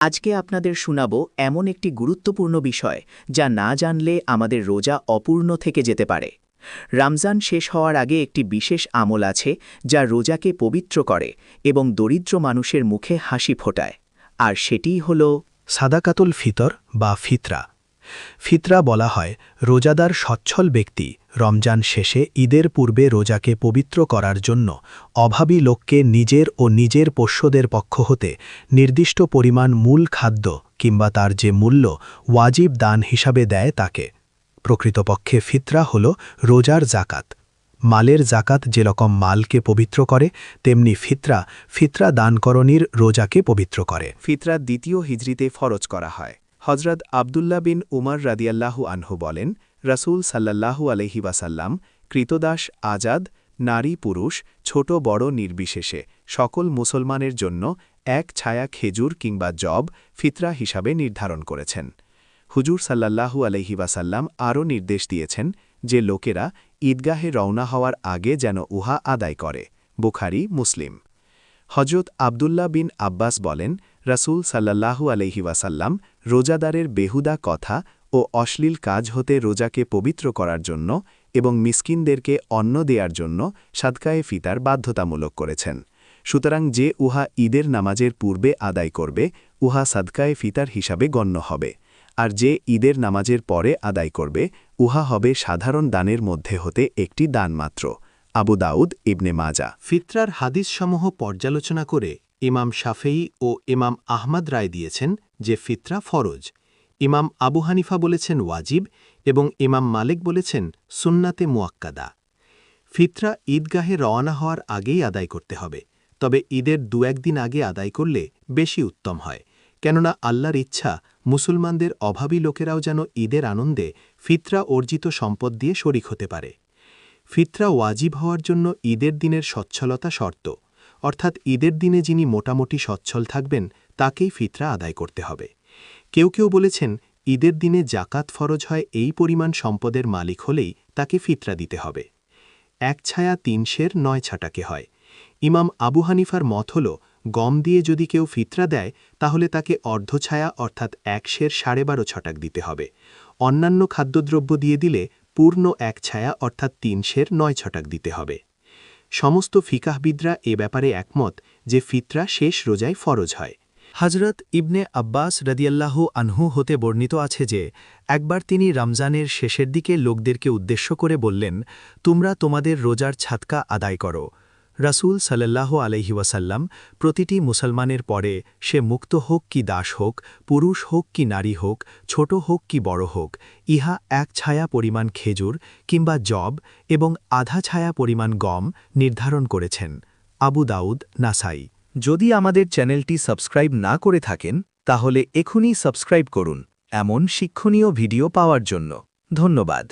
আজকে আপনাদের শোনাব এমন একটি গুরুত্বপূর্ণ বিষয় যা না জানলে আমাদের রোজা অপূর্ণ থেকে যেতে পারে। রমজান শেষ হওয়ার আগে একটি বিশেষ আমল আছে যা রোজাকে পবিত্র করে এবং দরিদ্র মানুষের মুখে হাসি ফোটায়, আর সেটিই হল সাদাকাতুল ফিতর বা ফিতরা। ফিতরা বলা হয় রোজাদার সচ্ছল ব্যক্তি রমজান শেষে ঈদের পূর্বে রোজাকে পবিত্র করার জন্য অভাবী লোককে নিজের ও নিজের পোষ্যদের পক্ষ হতে নির্দিষ্ট পরিমাণ মূল খাদ্য কিংবা তার যে মূল্য ওয়াজিব দান হিসাবে দেয় তাকে। প্রকৃতপক্ষে ফিতরা হল রোজার জাকাত। মালের জাকাত যেরকম মালকে পবিত্র করে, তেমনি ফিতরা দানকরণীর রোজাকে পবিত্র করে। ফিতরা দ্বিতীয় হিজরিতে ফরজ করা হয়। হজরত আবদুল্লাহ বিন উমর রাদিয়াল্লাহু আনহু বলেন, রাসূল সাল্লাল্লাহু আলাইহি ওয়াসাল্লাম কৃতদাস, আজাদ, নারী পুরুষ, ছোট বড় নির্বিশেষে সকল মুসলমানের জন্য এক ছায়া খেজুর কিংবা জব ফিতরা হিসাবে নির্ধারণ করেছেন। হুজুর সাল্লাল্লাহু আলাইহি ওয়াসাল্লাম আরও নির্দেশ দিয়েছেন যে লোকেরা ঈদগাহে রওনা হওয়ার আগে যেন উহা আদায় করে। বুখারী, মুসলিম। হজরত আবদুল্লাহ বিন আব্বাস বলেন, রাসূল সাল্লাল্লাহু আলাইহি ওয়াসাল্লাম রোজাদারের বেহুদা কথা ও অশ্লীল কাজ হতে রোজাকে পবিত্র করার জন্য এবং মিসকিনদেরকে অন্ন দেওয়ার জন্য সাদকায়ে ফিতার বাধ্যতামূলক করেছেন। সুতরাং যে উহা ঈদের নামাজের পূর্বে আদায় করবে উহা সাদকায়ে ফিতার হিসাবে গণ্য হবে, আর যে ঈদের নামাজের পরে আদায় করবে উহা হবে সাধারণ দানের মধ্যে হতে একটি দান মাত্র। আবু দাউদ, ইবনে মাজা। ফিতরার হাদিসসমূহ পর্যালোচনা করে ইমাম শাফেঈ ও ইমাম আহমদ রায় দিয়েছেন যে ফিতরা ফরজ। ইমাম আবু হানিফা বলেছেন ওয়াজিব এবং ইমাম মালিক বলেছেন সুন্নাতে মুয়াক্কাদা। ফিতরা ঈদগাহে রওনা হওয়ার আগেই আদায় করতে হবে, তবে ঈদের দু-এক দিন আগে আদায় করলে বেশি উত্তম হয়, কেননা আল্লাহর ইচ্ছা মুসলমানদের অভাবী লোকেরাও যেন ঈদের আনন্দে ফিতরা অর্জিত সম্পদ দিয়ে শরিক হতে পারে। ফিতরা ওয়াজিব হওয়ার জন্য ঈদের দিনের সচ্ছলতা শর্ত, অর্থাৎ ঈদের দিনে যিনি মোটামুটি সচ্ছল থাকবেন তাকেই ফিতরা আদায় করতে হবে। কেউ কেউ বলেছেন ঈদের দিনে জাকাত ফরজ হয় এই পরিমাণ সম্পদের মালিক হলেই তাকে ফিতরা দিতে হবে। এক ছায়া ৩ সের ৯ ছাটাকে হয়। ইমাম আবু হানিফার মত হল গম দিয়ে যদি কেউ ফিতরা দেয় তাহলে তাকে অর্ধছায়া অর্থাৎ ১ সের ১২.৫ ছটাক দিতে হবে। অন্যান্য খাদ্যদ্রব্য দিয়ে দিলে পূর্ণ ১ ছায়া অর্থাৎ ৩ সের ৯ ছটাক দিতে হবে। সমস্ত ফিকাহবিদরা এ ব্যাপারে একমত যে ফিতরা শেষ রোজায় ফরজ হয়। হজরত ইবনে আব্বাস রাদিয়াল্লাহু আনহু হতে বর্ণিত আছে যে একবার তিনি রমজানের শেষের দিকে লোকদেরকে উদ্দেশ্য করে বললেন, তোমরা তোমাদের রোজার ছাদকা আদায় করো। রাসূল সাল্লাল্লাহু আলাইহি ওয়াসাল্লাম প্রতিটি মুসলমানের পরে, সে মুক্ত হোক কি দাস হোক, পুরুষ হোক কি নারী হোক, ছোট হোক কি বড় হোক, ইহা ১ ছায়া পরিমাণ খেজুর কিংবা জব এবং আধা ছায়া পরিমাণ গম নির্ধারণ করেছেন। আবু দাউদ, নাসাই। যদি আমাদের চ্যানেলটি সাবস্ক্রাইব না করে থাকেন তাহলে এখনই সাবস্ক্রাইব করুন এমন শিক্ষণীয় ভিডিও পাওয়ার জন্য। ধন্যবাদ।